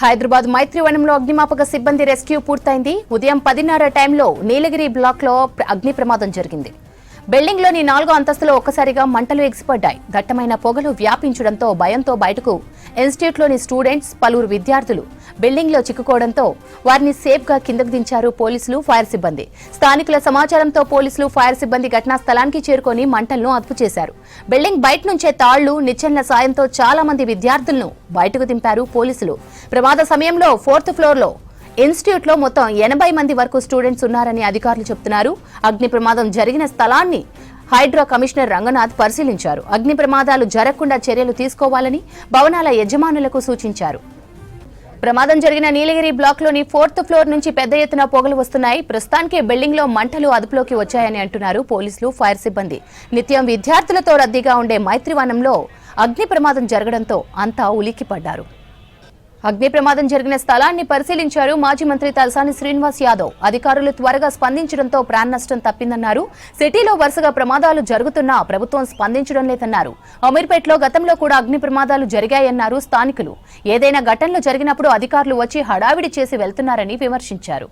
హైదరాబాద్ మైత్రివనంలో అగ్నిమాపక సిబ్బంది రెస్క్యూ పూర్తయింది. ఉదయం 10:30 టైంలో నీలగిరి బ్లాక్ లో అగ్ని ప్రమాదం జరిగింది. బిల్డింగ్ లోని 4వ అంతస్తులో ఒక్కసారిగా మంటలు ఎగిసిపడ్డాయి. దట్టమైన పొగలు వ్యాపించడంతో భయంతో బయటకు ఇన్స్టిట్యూట్ లోని స్టూడెంట్స్, పలువురు విద్యార్థులు బిల్డింగ్ లో చిక్కుకోవడంతో వారిని సేఫ్ గా కిందకు దించారు పోలీసులు, ఫైర్ సిబ్బంది. స్థానికుల సమాచారంతో పోలీసులు, ఫైర్ సిబ్బంది ఘటనా స్థలానికి చేరుకొని మంటలను అదుపు చేశారు. బిల్డింగ్ బయట నుంచే తాళ్లు, నిచ్చెనల సాయంతో చాలా మంది విద్యార్థులను బయటకు దింపారు పోలీసులు. ప్రమాద సమయంలో 4th ఫ్లోర్ లో ఇన్స్టిట్యూట్ లో మొత్తం 80 మంది వరకు స్టూడెంట్స్ ఉన్నారని అధికారులు చెబుతున్నారు. అగ్ని ప్రమాదం జరిగిన స్థలాన్ని హైడ్రా కమిషనర్ రంగనాథ్ పరిశీలించారు. అగ్ని ప్రమాదాలు జరగకుండా చర్యలు తీసుకోవాలని భవనాల యజమానులకు సూచించారు. ప్రమాదం జరిగిన నీలగిరి బ్లాక్ లోని 4th ఫ్లోర్ నుంచి పెద్ద ఎత్తున పొగలు వస్తున్నాయి. ప్రస్తుతానికి బిల్డింగ్ లో మంటలు అదుపులోకి వచ్చాయని అంటున్నారు పోలీసులు, ఫైర్ సిబ్బంది. నిత్యం విద్యార్థులతో రద్దీగా ఉండే మైత్రివనంలో అగ్ని ప్రమాదం జరగడంతో అంతా ఉలిక్కిపడ్డారు. అగ్ని ప్రమాదం జరిగిన స్థలాన్ని పరిశీలించారు మాజీ మంత్రి తలసాని శ్రీనివాస్ యాదవ్. అధికారులు త్వరగా స్పందించడంతో ప్రాణ నష్టం తప్పిందన్నారు. సిటీలో వరుసగా ప్రమాదాలు జరుగుతున్నా ప్రభుత్వం స్పందించడం లేదన్నారు. అమీర్పేటలో గతంలో కూడా అగ్ని ప్రమాదాలు జరిగాయన్నారు స్థానికులు. ఏదైనా ఘటనలు జరిగినప్పుడు అధికారులు వచ్చి హడావిడి చేసి వెళ్తున్నారని విమర్శించారు.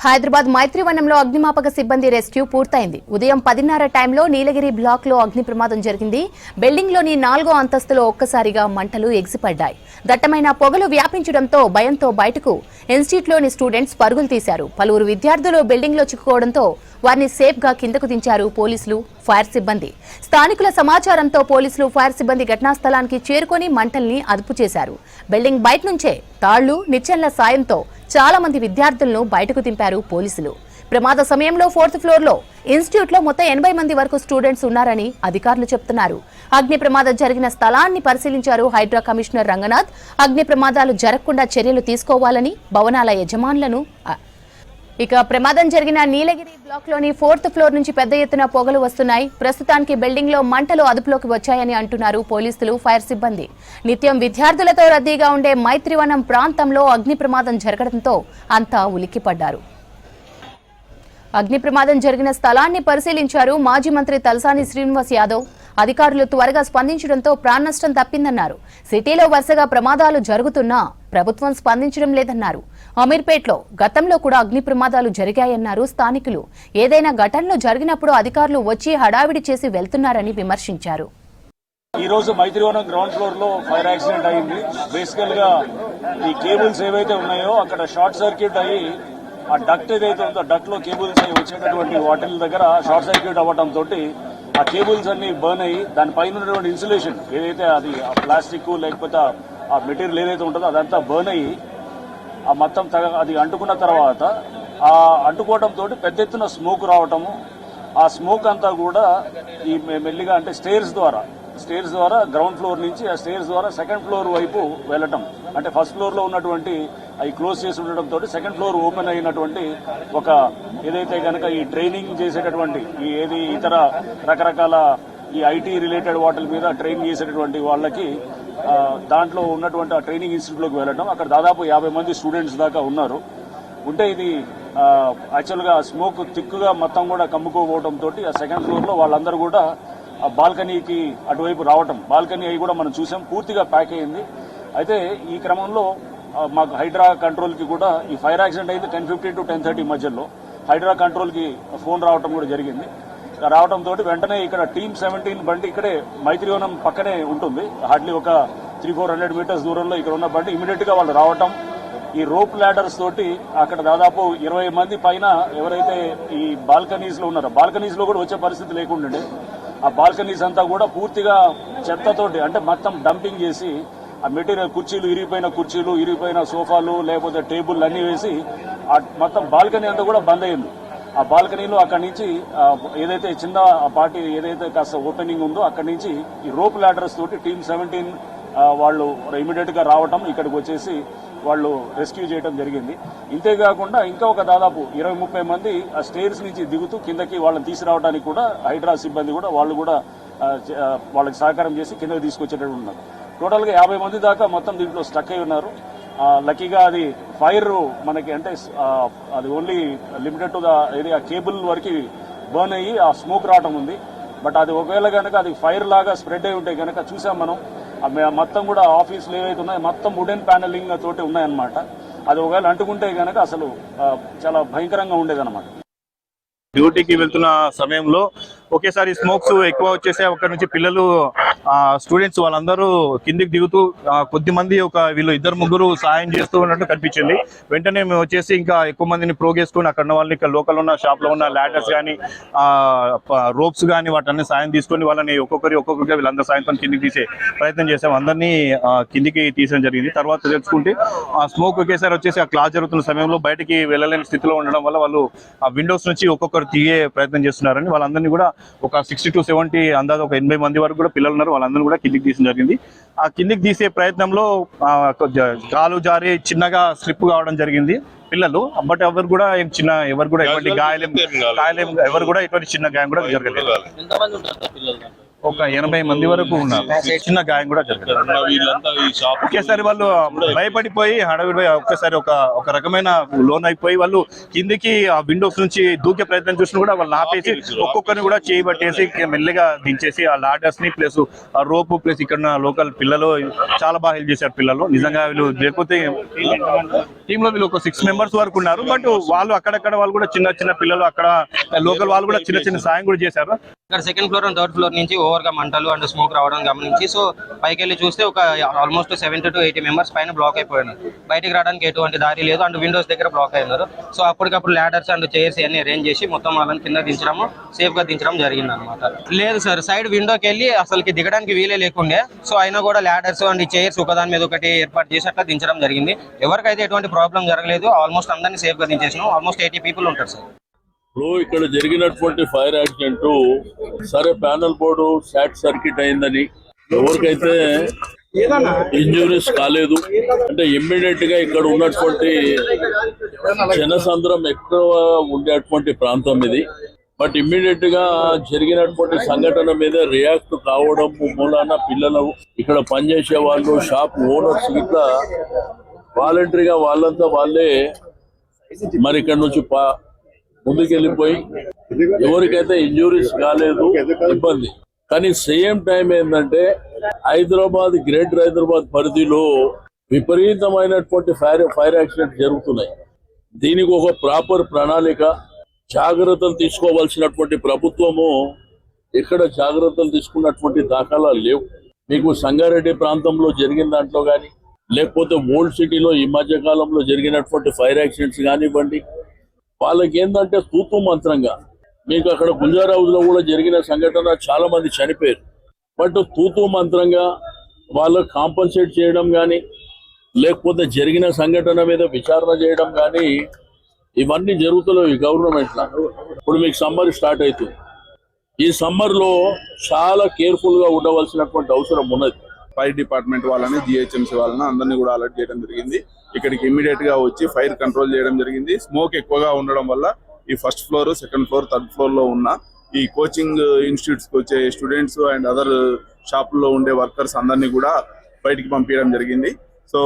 హైదరాబాద్ మైత్రివనంలో అగ్నిమాపక సిబ్బంది రెస్క్యూ పూర్తయింది. ఉదయం 10:30 టైంలో నీలగిరి బ్లాక్ లో అగ్ని ప్రమాదం జరిగింది. బిల్డింగ్ లోని 4వ అంతస్తులో ఒక్కసారిగా మంటలు ఎగిసిపడ్డాయి. దట్టమైన పొగలు వ్యాపించడంతో భయంతో బయటకు ఇన్స్టిట్యూట్ లోని స్టూడెంట్స్ పరుగులు తీశారు. పలువురు విద్యార్థులు బిల్డింగ్ లో చిక్కుకోవడంతో వారిని సేఫ్ గా కిందకు దించారు పోలీసులు, ఫైర్ సిబ్బంది. స్థానికుల సమాచారంతో పోలీసులు, ఫైర్ సిబ్బంది ఘటనా స్థలానికి చేరుకొని మంటల్ని అదుపు చేశారు. బిల్డింగ్ బయట నుంచే తాళ్లు, నిచ్చెనల సాయంతో చాలా మంది విద్యార్థులను బయటకు దింపారు పోలీసులు. ప్రమాద సమయంలో 4th ఫ్లోర్ లో ఇన్స్టిట్యూట్ లో మొత్తం 80 మంది వరకు స్టూడెంట్స్ ఉన్నారని అధికారులు చెబుతున్నారు. అగ్ని ప్రమాదం జరిగిన స్థలాన్ని పరిశీలించారు హైడ్రా కమిషనర్ రంగనాథ్. అగ్ని ప్రమాదాలు జరగకుండా చర్యలు తీసుకోవాలని భవనాల యజమానులను. ఇక ప్రమాదం జరిగిన నీలగిరి బ్లాక్ లోని 4th ఫ్లోర్ నుంచి పెద్ద ఎత్తున పొగలు వస్తున్నాయి. ప్రస్తుతానికి బిల్డింగ్ లో మంటలు అదుపులోకి వచ్చాయని అంటున్నారు పోలీసులు, ఫైర్ సిబ్బంది. నిత్యం విద్యార్థులతో రద్దీగా ఉండే మైత్రివనం ప్రాంతంలో అగ్ని ప్రమాదం జరగడంతో అంతా ఉలిక్కిపడ్డారు. అగ్ని ప్రమాదం జరిగిన స్థలాన్ని పరిశీలించారు మాజీ మంత్రి తలసాని శ్రీనివాస్ యాదవ్. అధికారులు త్వరగా స్పందించడంతో ప్రాణ నష్టం తప్పిందన్నారు. సిటీలో వరుసగా ప్రమాదాలు జరుగుతున్నా ప్రభుత్వం స్పందించడం లేదన్నారు. అమీర్పేటలో గతంలో కూడా అగ్ని ప్రమాదాలు జరిగాయన్నారు స్థానికులు. ఏదైనా ఘటనలు జరిగినప్పుడు అధికారులు వచ్చి హడావిడి చేసి వెళ్తున్నారని విమర్శించారు. ఈ రోజు మైత్రివనం గ్రౌండ్ ఫ్లోర్ లో ఫైర్ యాక్సిడెంట్ అయింది. బేసికల్ గా ఈ కేబుల్స్ ఏవైతే ఉన్నాయో అక్కడ షార్ట్ సర్క్యూట్ అయ్యి ఆ డక్ట్ ఏదైతే ఉందో డక్ట్ లో కేబుల్స్ అయ్యి వచ్చేటటువంటి వాటిల దగ్గర షార్ట్ సర్క్యూట్ అవ్వడం తోటి ఆ కేబుల్స్ అన్ని బర్న్ అయ్యి దానిపైన ఉన్నటువంటి ఇన్సులేషన్ ఏదైతే అది ప్లాస్టిక్ లేకపోతే ఆ మెటీరియల్ ఏదైతే ఉంటుందో అదంతా బర్న్ అయ్యి ఆ మొత్తం అది అంటుకున్న తర్వాత ఆ అంటుకోవడం తోటి పెద్ద ఎత్తున స్మోక్ రావటము, ఆ స్మోక్ అంతా కూడా ఈ మెల్లిగా అంటే స్టేర్స్ ద్వారా గ్రౌండ్ ఫ్లోర్ నుంచి ఆ స్టేర్స్ ద్వారా 2nd ఫ్లోర్ వైపు వెళ్ళటం. అంటే 1st ఫ్లోర్ లో ఉన్నటువంటి అవి క్లోజ్ చేసి ఉండటంతో 2nd ఫ్లోర్ ఓపెన్ అయినటువంటి ఒక ఏదైతే కనుక ఈ ట్రైనింగ్ చేసేటటువంటి ఈ ఏది ఇతర రకరకాల ఈ ఐటీ రిలేటెడ్ వాటి మీద ట్రైనింగ్ చేసేటటువంటి వాళ్ళకి దాంట్లో ఉన్నటువంటి ఆ ట్రైనింగ్ ఇన్స్టిట్యూట్ లోకి వెళ్ళడం. అక్కడ దాదాపు 50 మంది స్టూడెంట్స్ దాకా ఉన్నారు. ఉంటే ఇది యాక్చువల్ గా స్మోక్ తిక్కుగా మొత్తం కూడా కమ్ముకోవడం తోటి ఆ 2nd ఫ్లోర్ లో వాళ్ళందరూ కూడా ఆ బాల్కనీకి అటువైపు రావటం, బాల్కనీ అవి కూడా మనం చూసాం పూర్తిగా ప్యాక్ అయింది. అయితే ఈ క్రమంలో మాకు హైడ్రా కంట్రోల్ కి కూడా ఈ ఫైర్ యాక్సిడెంట్ అయితే 10:50 to 10:30 మధ్యలో హైడ్రా కంట్రోల్ కి ఫోన్ రావటం కూడా జరిగింది. రావడంతో వెంటనే ఇక్కడ టీమ్ 17 బండి ఇక్కడే మైత్రివనం పక్కనే ఉంటుంది, హార్డ్లీ ఒక 300-400 మీటర్స్ దూరంలో ఇక్కడ ఉన్న బండి ఇమీడియట్ గా వాళ్ళు రావటం. ఈ రోప్ ల్యాడర్స్ తోటి అక్కడ దాదాపు 20 మంది పైన ఎవరైతే ఈ బాల్కనీస్ లో ఉన్నారో బాల్కనీస్ లో కూడా వచ్చే పరిస్థితి లేకుండానే ఆ బాల్కనీస్ అంతా కూడా పూర్తిగా చెత్తతోటి అంటే మొత్తం డంపింగ్ చేసి ఆ మెటీరియల్ కుర్చీలు ఇరిగిపోయిన సోఫాలు లేకపోతే టేబుల్ అన్ని వేసి మొత్తం బాల్కనీ అంతా కూడా బంద్ అయింది. ఆ బాల్కనీలో అక్కడి నుంచి ఏదైతే చిన్న పార్టీ ఏదైతే కాస్త ఓపెనింగ్ ఉందో అక్కడి నుంచి ఈ రోప్ ల్యాడర్స్ తోటి టీమ్ 17 వాళ్ళు ఇమీడియట్ గా రావటం, ఇక్కడికి వచ్చేసి వాళ్ళు రెస్క్యూ చేయడం జరిగింది. ఇంతేకాకుండా ఇంకా ఒక దాదాపు 20-30 మంది ఆ స్టేర్స్ నుంచి దిగుతూ కిందకి వాళ్ళని తీసుకురావడానికి కూడా హైడ్రా సిబ్బంది కూడా వాళ్ళు కూడా వాళ్ళకి సహకారం చేసి కిందకి తీసుకొచ్చేటట్టు ఉన్నారు. టోటల్ గా 50 మంది దాకా మొత్తం దీంట్లో స్టక్ అయి ఉన్నారు. లక్కీగా అది ఫైర్ మనకి అంటే అది only limited to the area cable వరకు బర్న్ అయ్యి ఆ స్మోక్ రావటం ఉంది. బట్ అది ఒకవేళ కనుక అది ఫైర్ లాగా స్ప్రెడ్ అయి ఉంటే కనుక చూసాం మనం మొత్తం కూడా ఆఫీసులు ఏవైతే ఉన్నాయో మొత్తం వుడెన్ ప్యానలింగ్ తోటి ఉన్నాయన్నమాట. అది ఒకవేళ అంటుకుంటే కనుక అసలు చాలా భయంకరంగా ఉండేదన్నమాట. డ్యూటీకి వెళ్తున్న సమయంలో ఒకేసారి స్మోక్స్ ఎక్కువ వచ్చేసి అక్కడ నుంచి పిల్లలు స్టూడెంట్స్ వాళ్ళందరూ కిందికి దిగుతూ కొద్ది మంది వీళ్ళు 2-3 సాయం చేస్తూ ఉన్నట్టు కనిపించింది. వెంటనే మేము వచ్చేసి ఇంకా ఎక్కువ మందిని ప్రోగేసుకుని అక్కడ ఉన్న వాళ్ళని, ఇక్కడ లోకల్ ఉన్న షాప్ లో ఉన్న లాడర్స్ కానీ రోప్స్ కానీ వాటన్ని సాయం తీసుకొని వాళ్ళని ఒక్కొక్కరిగా వీళ్ళందరూ సాయంత్రం కిందికి తీసే ప్రయత్నం చేసాం. అందరినీ కిందికి తీసడం జరిగింది. తర్వాత తెలుసుకుంటే ఆ స్మోక్ ఒకేసారి వచ్చేసి ఆ క్లాస్ జరుగుతున్న సమయంలో బయటికి వెళ్ళలేని స్థితిలో ఉండడం వల్ల వాళ్ళు ఆ విండోస్ నుంచి ఒక్కొక్కరు తీయే ప్రయత్నం చేస్తున్నారని వాళ్ళందరినీ కూడా ఒక 60 to 70 అందాజ ఒక 80 మంది వరకు కూడా పిల్లలు ఉన్నారు. వాళ్ళందరినీ కూడా కిందికి తీయడం జరిగింది. ఆ కిందికి తీసే ప్రయత్నంలో కాలు జారి చిన్నగా స్లిప్ కావడం జరిగింది పిల్లలు. బట్ ఎవరు కూడా ఎటువంటి గాయాలేం ఎవరు కూడా ఎటువంటి చిన్న గాయం కూడా జరగలేదు. ఒక 80 మంది వరకు ఉన్నారు. చిన్న గాయం కూడా జరగలేదు. ఒకేసారి వాళ్ళు భయపడిపోయి హడావిడి ఒక్కసారి ఒక రకమైన లోన్ అయిపోయి వాళ్ళు కిందికి ఆ విండోస్ నుంచి దూకే ప్రయత్నం చూసినా కూడా వాళ్ళు ఆపేసి ఒక్కొక్కరిని కూడా చేయబట్టేసి మెల్లిగా దించేసి ఆ లాడర్స్ ని ప్లస్ ఆ రోపు ప్లస్ ఇక్కడ లోకల్ పిల్లలు చాలా బాగా హెల్ప్ చేశారు. పిల్లలు నిజంగా వీళ్ళు లేకపోతే టీమ్ లో వీళ్ళు ఒక 6 మెంబర్స్ వరకు ఉన్నారు. బట్ వాళ్ళు అక్కడక్కడ వాళ్ళు కూడా చిన్న పిల్లలు అక్కడ లోకల్ వాళ్ళు కూడా చిన్న సాయం కూడా చేశారు. ఇక్కడ second floor and third floor నుంచి ఓవర్గా మంటలు అండ్ స్మోక్ రావడం గమనించి సో పైకి వెళ్ళి చూస్తే ఒక ఆల్మోస్ట్ 70 to 80 మెంబర్స్ పైన బ్లాక్ అయిపోయినారు. బయటికి రావడానికి ఎటువంటి దారి లేదు అండ్ విండోస్ దగ్గర బ్లాక్ అయినారు. సో అప్పటికప్పుడు లాడర్స్ అండ్ చైర్స్ అన్ని అరేంజ్ చేసి మొత్తం వాళ్ళని కింద దించడము సేఫ్ గా దించడం జరిగింది అనమాట. లేదు సార్, సైడ్ విండోకి వెళ్ళి అసలుకి దిగడానికి వీలే లేకుండే. సో అయినా కూడా లాడర్స్ అండ్ చైర్స్ ఒకదాని మీద ఒకటి ఏర్పాటు చేసి అట్లా దించడం జరిగింది. ఎవరికైతే ఎటువంటి ప్రాబ్లం జరగలేదు. ఆల్మోస్ట్ అందరినీ సేఫ్ గా దించేసినాం. ఆల్మోస్ట్ 80 పీపుల్ ఉంటారు సార్. ఇప్పుడు ఇక్కడ జరిగినటువంటి ఫైర్ యాక్సిడెంట్ సరే ప్యానల్ బోర్డు షార్ట్ సర్క్యూట్ అయిందని ఎవరికైతే ఇంజురీస్ కాలేదు. అంటే ఇమ్మీడియట్ గా ఇక్కడ ఉన్నటువంటి జనసంద్రం ఎక్కువ ఉండేటువంటి ప్రాంతం ఇది. బట్ ఇమ్మీడియట్ గా జరిగినటువంటి సంఘటన మీద రియాక్ట్ కావడం మూలాన పిల్లలు, ఇక్కడ పనిచేసే వాళ్ళు, షాప్ ఓనర్స్ ఇట్లా వాలంటరీగా వాళ్ళంతా వాళ్ళే మరి ఇక్కడ నుంచి ముందుకెళ్ళిపోయి ఎవరికైతే ఇంజురీస్ కాలేదు ఇబ్బంది. కానీ సేమ్ టైం ఏంటంటే గ్రేటర్ హైదరాబాద్ పరిధిలో విపరీతమైనటువంటి ఫైర్ యాక్సిడెంట్ జరుగుతున్నాయి. దీనికి ఒక ప్రాపర్ ప్రణాళిక, జాగ్రత్తలు తీసుకోవాల్సినటువంటి ప్రభుత్వము ఎక్కడ జాగ్రత్తలు తీసుకున్నటువంటి దాఖలాలు లేవు. మీకు సంగారెడ్డి ప్రాంతంలో జరిగిన దాంట్లో కానీ లేకపోతే ఓల్డ్ సిటీలో ఈ మధ్య కాలంలో జరిగినటువంటి ఫైర్ యాక్సిడెంట్స్ కానివ్వండి, వాళ్ళకి ఏంటంటే తూతూ మంత్రంగా మీకు అక్కడ గుంజార్ హౌస్ లో కూడా జరిగిన సంఘటన చాలా మంది చనిపోయారు. బట్ తూతూ మంత్రంగా వాళ్ళకు కాంపన్సేట్ చేయడం కానీ లేకపోతే జరిగిన సంఘటన మీద విచారణ చేయడం కానీ ఇవన్నీ జరుగుతున్నాయి ఈ గవర్నమెంట్ లో. ఇప్పుడు మీకు సమ్మర్ స్టార్ట్ అవుతుంది. ఈ సమ్మర్ లో చాలా కేర్ఫుల్ గా ఉండవలసినటువంటి అవసరం ఉన్నది. ఫైర్ డిపార్ట్మెంట్ వాళ్ళని, జిహెచ్ఎంసీ వాళ్ళని అందరినీ కూడా అలర్ట్ చేయడం జరిగింది. ఇక్కడికి ఇమ్మీడియట్ గా వచ్చి ఫైర్ కంట్రోల్ చేయడం జరిగింది. స్మోక్ ఎక్కువగా ఉండడం వల్ల ఈ first floor, second floor, third floor లో ఉన్న ఈ కోచింగ్ ఇన్స్టిట్యూట్స్ కి వచ్చే స్టూడెంట్స్ అండ్ అదర్ షాపుల్లో ఉండే వర్కర్స్ అందరినీ కూడా బయటికి పంపించడం జరిగింది. సో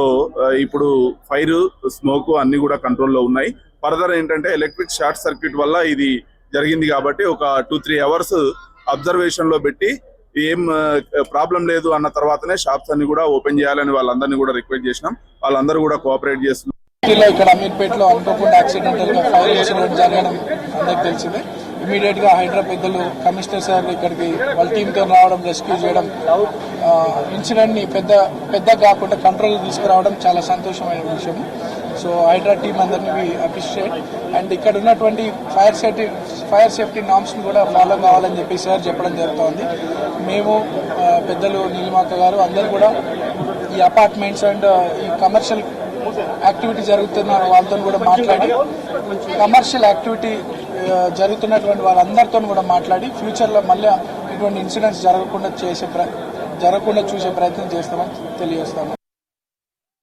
ఇప్పుడు ఫైర్, స్మోక్ అన్ని కూడా కంట్రోల్లో ఉన్నాయి. ఫర్దర్ ఏంటంటే ఎలక్ట్రిక్ షార్ట్ సర్క్యూట్ వల్ల ఇది జరిగింది కాబట్టి ఒక 2-3 అవర్స్ అబ్జర్వేషన్ లో పెట్టి ఏం ప్రాబ్లం లేదు అన్న తర్వాతనే షాప్స్ అన్ని కూడా ఓపెన్ చేయాలని వాళ్ళందరినీ కూడా రిక్వెస్ట్ చేసినాం. వాళ్ళందరూ కూడా కోఆపరేట్ చేస్తున్నారు. ఇక్కడ అమీర్పేటలో అనుకోకుండా యాక్సిడెంటల్ గా ఫైర్ ఇన్సిడెంట్ జరగడం అందరికి తెలిసిందే. ఇమీడియట్ గా హైడ్రా పెద్దలు, కమిషనర్ సార్ ఇక్కడికి వాళ్ళ టీంతో రావడం, రెస్క్యూ చేయడం, ఇన్సిడెంట్ ని పెద్ద కాకుండా కంట్రోల్ తీసుకురావడం చాలా సంతోషమైన విషయం. సో హైడ్రా టీం అందరినీ అప్రిషియేట్. అండ్ ఇక్కడ ఉన్నటువంటి ఫైర్ సేఫ్టీ నామ్స్ ని కూడా ఫాలో కావాలని చెప్పి సార్ చెప్పడం జరుగుతోంది. మేము పెద్దలు నీలిమాక గారు అందరూ కూడా ఈ అపార్ట్మెంట్స్ అండ్ ఈ కమర్షియల్ యాక్టివిటీ జరుగుతున్న వాళ్ళతో కూడా మాట్లాడి, కమర్షియల్ యాక్టివిటీ జరుగుతున్నటువంటి వాళ్ళందరితో కూడా మాట్లాడి ఫ్యూచర్లో మళ్ళీ ఇటువంటి ఇన్సిడెంట్స్ జరగకుండా చూసే ప్రయత్నం చేస్తామని తెలియజేస్తాము.